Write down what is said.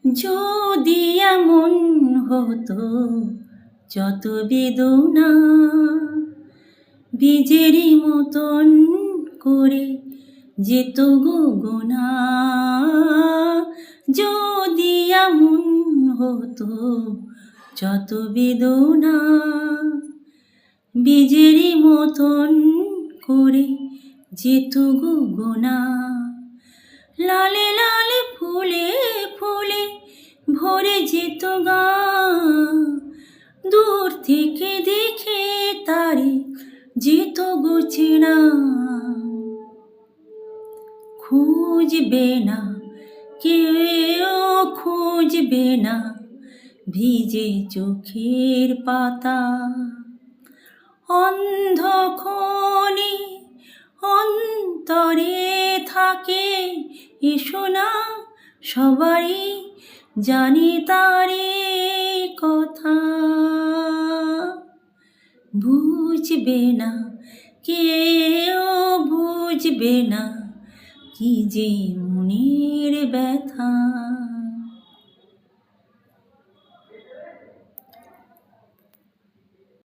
যদি এমন হতো যত বেদনা বীজেরই মতন করে যেত গোনা। যদি এমন হতো যত বেদনা বীজেরই মতন করে যেত গোনা। লালে লালে ফুলে ফুলে ভরে যেত গা, দূর থেকে দেখে তারে যেত চেনা। খুঁজবে না কেউ, খুঁজবে না ভিজে চোখের পাতা। অন্ধক্ষণে অন্তরে থাকে এসো না, সবারই জানে তারে কথা। বুঝবে না কেউ, বুঝবে না কি যে মনের ব্যথা।